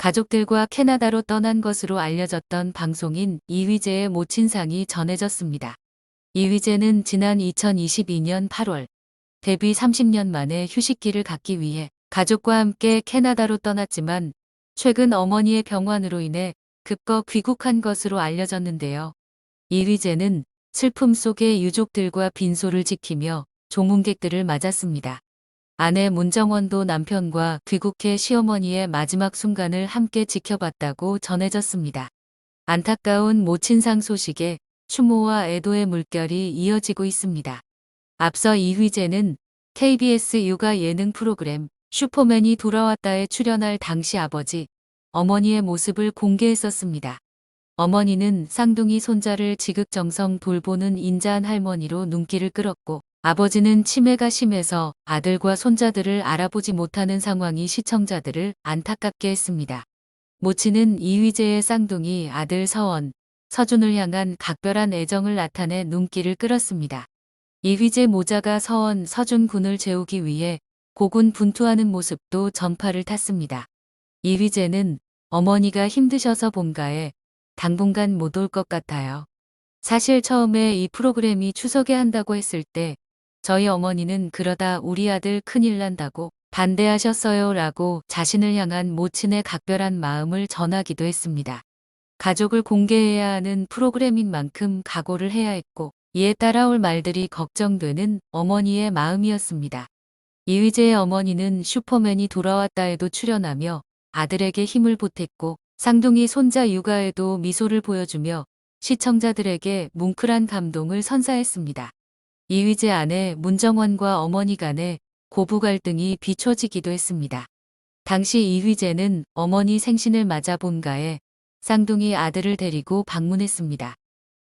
가족들과 캐나다로 떠난 것으로 알려졌던 방송인 이휘재의 모친상이 전해졌습니다. 이휘재는 지난 2022년 8월 데뷔 30년 만에 휴식기를 갖기 위해 가족과 함께 캐나다로 떠났지만 최근 어머니의 병환으로 인해 급거 귀국한 것으로 알려졌는데요. 이휘재는 슬픔 속에 유족들과 빈소를 지키며 조문객들을 맞았습니다. 아내 문정원도 남편과 귀국해 시어머니의 마지막 순간을 함께 지켜봤다고 전해졌습니다. 안타까운 모친상 소식에 추모와 애도의 물결이 이어지고 있습니다. 앞서 이휘재는 KBS 육아 예능 프로그램 슈퍼맨이 돌아왔다에 출연할 당시 아버지, 어머니의 모습을 공개했었습니다. 어머니는 쌍둥이 손자를 지극정성 돌보는 인자한 할머니로 눈길을 끌었고, 아버지는 치매가 심해서 아들과 손자들을 알아보지 못하는 상황이 시청자들을 안타깝게 했습니다. 모친은 이휘재의 쌍둥이 아들 서원, 서준을 향한 각별한 애정을 나타내 눈길을 끌었습니다. 이휘재 모자가 서원, 서준 군을 재우기 위해 고군분투하는 모습도 전파를 탔습니다. 이휘재는 어머니가 힘드셔서 본가에 당분간 못 올 것 같아요. 사실 처음에 이 프로그램이 추석에 한다고 했을 때 저희 어머니는 그러다 우리 아들 큰일 난다고 반대하셨어요 라고 자신을 향한 모친의 각별한 마음을 전하기도 했습니다. 가족을 공개해야 하는 프로그램인 만큼 각오를 해야 했고 이에 따라올 말들이 걱정되는 어머니의 마음이었습니다. 이휘재의 어머니는 슈퍼맨이 돌아왔다에도 출연하며 아들에게 힘을 보탰고 쌍둥이 손자 육아에도 미소를 보여주며 시청자들에게 뭉클한 감동을 선사했습니다. 이휘재 아내 문정원과 어머니 간의 고부 갈등이 비춰지기도 했습니다. 당시 이휘재는 어머니 생신을 맞아 본가에 쌍둥이 아들을 데리고 방문했습니다.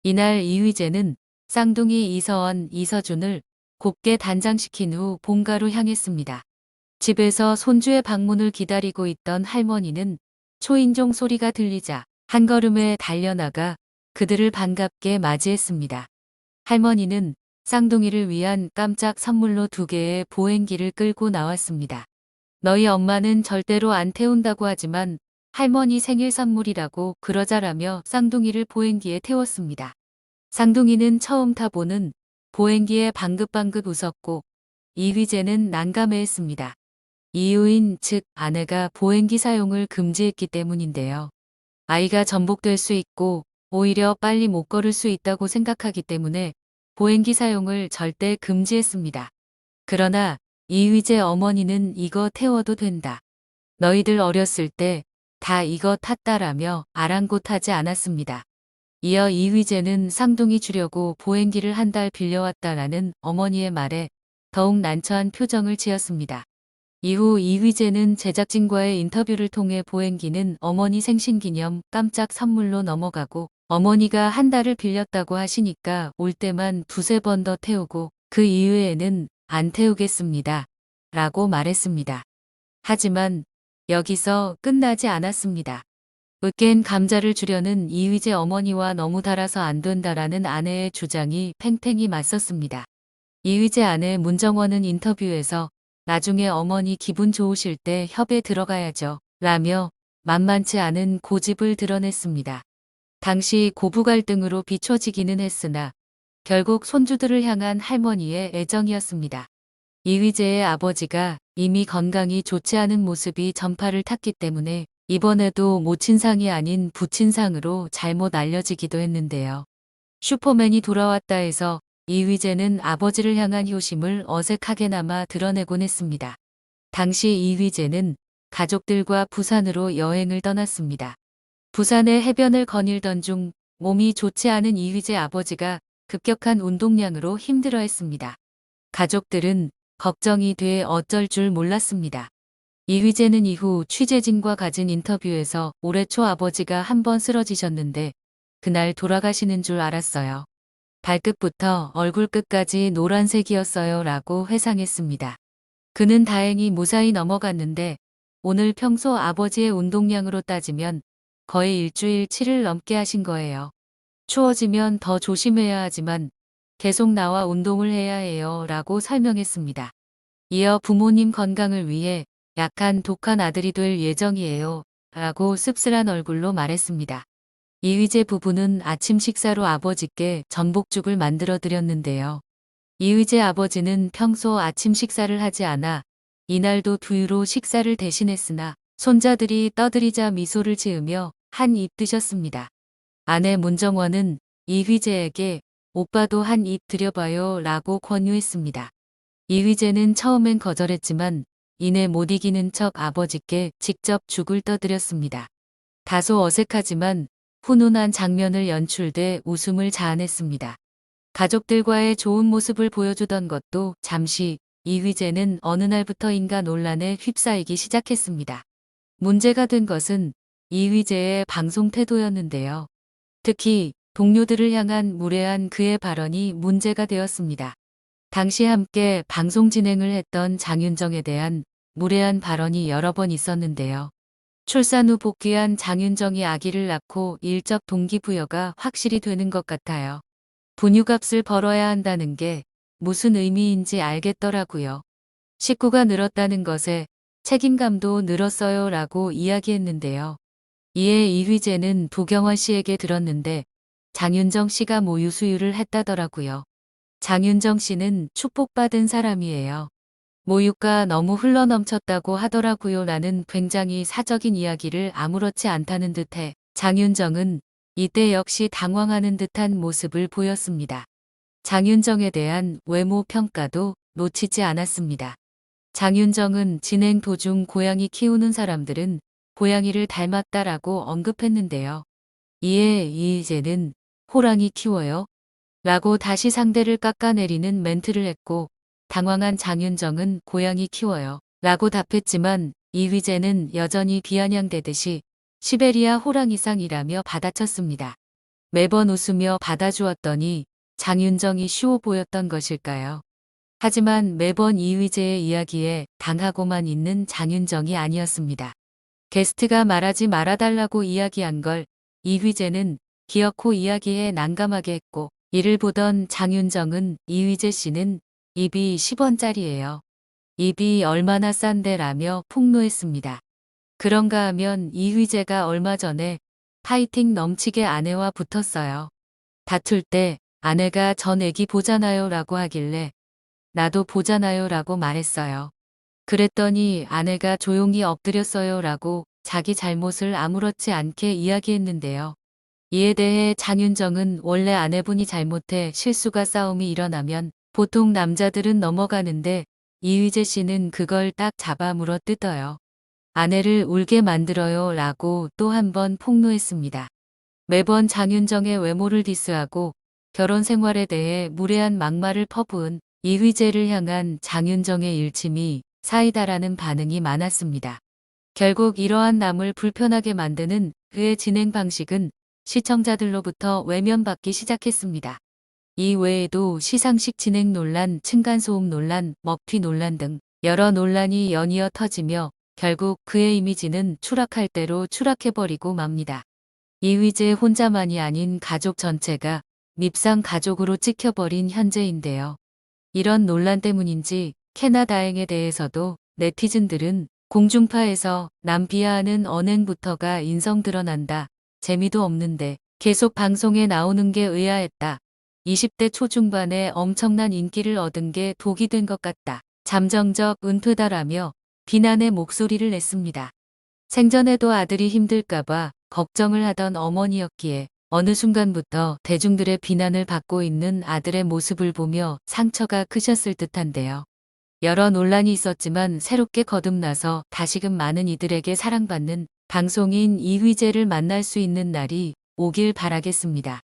이날 이휘재는 쌍둥이 이서원, 이서준을 곱게 단장시킨 후 본가로 향했습니다. 집에서 손주의 방문을 기다리고 있던 할머니는 초인종 소리가 들리자 한 걸음에 달려나가 그들을 반갑게 맞이했습니다. 할머니는 쌍둥이를 위한 깜짝 선물로 2개의 보행기를 끌고 나왔습니다. 너희 엄마는 절대로 안 태운다고 하지만 할머니 생일 선물이라고 그러자라며 쌍둥이를 보행기에 태웠습니다. 쌍둥이는 처음 타보는 보행기에 방긋방긋 웃었고 이휘재는 난감해했습니다. 이유인 즉 아내가 보행기 사용을 금지했기 때문인데요. 아이가 전복될 수 있고 오히려 빨리 못 걸을 수 있다고 생각하기 때문에 보행기 사용을 절대 금지했습니다. 그러나 이휘재 어머니는 이거 태워도 된다. 너희들 어렸을 때 다 이거 탔다라며 아랑곳하지 않았습니다. 이어 이휘재는 쌍둥이 주려고 보행기를 한 달 빌려왔다라는 어머니의 말에 더욱 난처한 표정을 지었습니다. 이후 이휘재는 제작진과의 인터뷰를 통해 보행기는 어머니 생신 기념 깜짝 선물로 넘어가고 어머니가 한 달을 빌렸다고 하시니까 올 때만 2~3번 더 태우고 그 이후에는 안 태우겠습니다. 라고 말했습니다. 하지만 여기서 끝나지 않았습니다. 으깬 감자를 주려는 이휘재 어머니와 너무 달아서 안 된다라는 아내의 주장이 팽팽히 맞섰습니다. 이휘재 아내 문정원은 인터뷰에서 나중에 어머니 기분 좋으실 때 협에 들어가야죠. 라며 만만치 않은 고집을 드러냈습니다. 당시 고부 갈등으로 비춰지기는 했으나 결국 손주들을 향한 할머니의 애정이었습니다. 이휘재의 아버지가 이미 건강이 좋지 않은 모습이 전파를 탔기 때문에 이번에도 모친상이 아닌 부친상으로 잘못 알려지기도 했는데요. 슈퍼맨이 돌아왔다 해서 이휘재는 아버지를 향한 효심을 어색하게나마 드러내곤 했습니다. 당시 이휘재는 가족들과 부산으로 여행을 떠났습니다. 부산의 해변을 거닐던 중 몸이 좋지 않은 이휘재 아버지가 급격한 운동량으로 힘들어했습니다. 가족들은 걱정이 돼 어쩔 줄 몰랐습니다. 이휘재는 이후 취재진과 가진 인터뷰에서 올해 초 아버지가 한 번 쓰러지셨는데 그날 돌아가시는 줄 알았어요. 발끝부터 얼굴 끝까지 노란색이었어요 라고 회상했습니다. 그는 다행히 무사히 넘어갔는데 오늘 평소 아버지의 운동량으로 따지면 거의 일주일 7일 넘게 하신 거예요. 추워지면 더 조심해야 하지만 계속 나와 운동을 해야 해요 라고 설명했습니다. 이어 부모님 건강을 위해 약한 독한 아들이 될 예정이에요 라고 씁쓸한 얼굴로 말했습니다. 이휘재 부부는 아침 식사로 아버지께 전복죽을 만들어 드렸는데요. 이휘재 아버지는 평소 아침 식사를 하지 않아 이날도 두유로 식사를 대신했으나 손자들이 떠들이자 미소를 지으며 한 입 드셨습니다. 아내 문정원은 이휘재에게 오빠도 한 입 드려봐요 라고 권유했습니다. 이휘재는 처음엔 거절했지만 이내 못 이기는 척 아버지께 직접 죽을 떠드렸습니다. 다소 어색하지만 훈훈한 장면을 연출돼 웃음을 자아냈습니다. 가족들과의 좋은 모습을 보여주던 것도 잠시 이휘재는 어느 날부터인가 논란에 휩싸이기 시작했습니다. 문제가 된 것은 이휘재의 방송 태도였는데요. 특히 동료들을 향한 무례한 그의 발언이 문제가 되었습니다. 당시 함께 방송 진행을 했던 장윤정에 대한 무례한 발언이 여러 번 있었는데요. 출산 후 복귀한 장윤정이 아기를 낳고 일적 동기부여가 확실히 되는 것 같아요. 분유값을 벌어야 한다는 게 무슨 의미인지 알겠더라고요. 식구가 늘었다는 것에 책임감도 늘었어요 라고 이야기했는데요. 이에 이휘재는 도경원 씨에게 들었는데 장윤정 씨가 모유 수유를 했다더라고요. 장윤정 씨는 축복받은 사람이에요. 모유가 너무 흘러넘쳤다고 하더라고요 라는 굉장히 사적인 이야기를 아무렇지 않다는 듯해 장윤정은 이때 역시 당황하는 듯한 모습을 보였습니다. 장윤정에 대한 외모 평가도 놓치지 않았습니다. 장윤정은 진행 도중 고양이 키우는 사람들은 고양이를 닮았다라고 언급했는데요. 이에 이휘재는 호랑이 키워요? 라고 다시 상대를 깎아내리는 멘트를 했고 당황한 장윤정은 고양이 키워요. 라고 답했지만 이휘재는 여전히 비아냥대듯이 시베리아 호랑이상이라며 받아쳤습니다. 매번 웃으며 받아주었더니 장윤정이 쉬워 보였던 것일까요? 하지만 매번 이휘재의 이야기에 당하고만 있는 장윤정이 아니었습니다. 게스트가 말하지 말아달라고 이야기한 걸 이휘재는 기어코 이야기에 난감하게 했고 이를 보던 장윤정은 이휘재 씨는 입이 10원짜리예요. 입이 얼마나 싼데 라며 폭로했습니다. 그런가 하면 이휘재가 얼마 전에 파이팅 넘치게 아내와 붙었어요. 다툴 때 아내가 전 애기 보잖아요 라고 하길래 나도 보잖아요 라고 말했어요. 그랬더니 아내가 조용히 엎드렸어요 라고 자기 잘못을 아무렇지 않게 이야기했는데요. 이에 대해 장윤정은 원래 아내분이 잘못해 실수가 싸움이 일어나면 보통 남자들은 넘어가는데 이휘재 씨는 그걸 딱 잡아 물어뜯어요. 아내를 울게 만들어요 라고 또 한 번 폭로했습니다. 매번 장윤정의 외모를 디스하고 결혼 생활에 대해 무례한 막말을 퍼부은 이휘재를 향한 장윤정의 일침이 사이다라는 반응이 많았습니다. 결국 이러한 남을 불편하게 만드는 그의 진행 방식은 시청자들로부터 외면받기 시작했습니다. 이 외에도 시상식 진행 논란, 층간소음 논란, 먹튀 논란 등 여러 논란이 연이어 터지며 결국 그의 이미지는 추락할 대로 추락해버리고 맙니다. 이휘재 혼자만이 아닌 가족 전체가 밉상 가족으로 찍혀버린 현재인데요. 이런 논란 때문인지 캐나다행에 대해서도 네티즌들은 공중파에서 남 비하하는 언행부터가 인성 드러난다. 재미도 없는데 계속 방송에 나오는 게 의아했다. 20대 초중반에 엄청난 인기를 얻은 게 독이 된 것 같다. 잠정적 은퇴다라며 비난의 목소리를 냈습니다. 생전에도 아들이 힘들까봐 걱정을 하던 어머니였기에 어느 순간부터 대중들의 비난을 받고 있는 아들의 모습을 보며 상처가 크셨을 듯한데요. 여러 논란이 있었지만 새롭게 거듭나서 다시금 많은 이들에게 사랑받는 방송인 이휘재를 만날 수 있는 날이 오길 바라겠습니다.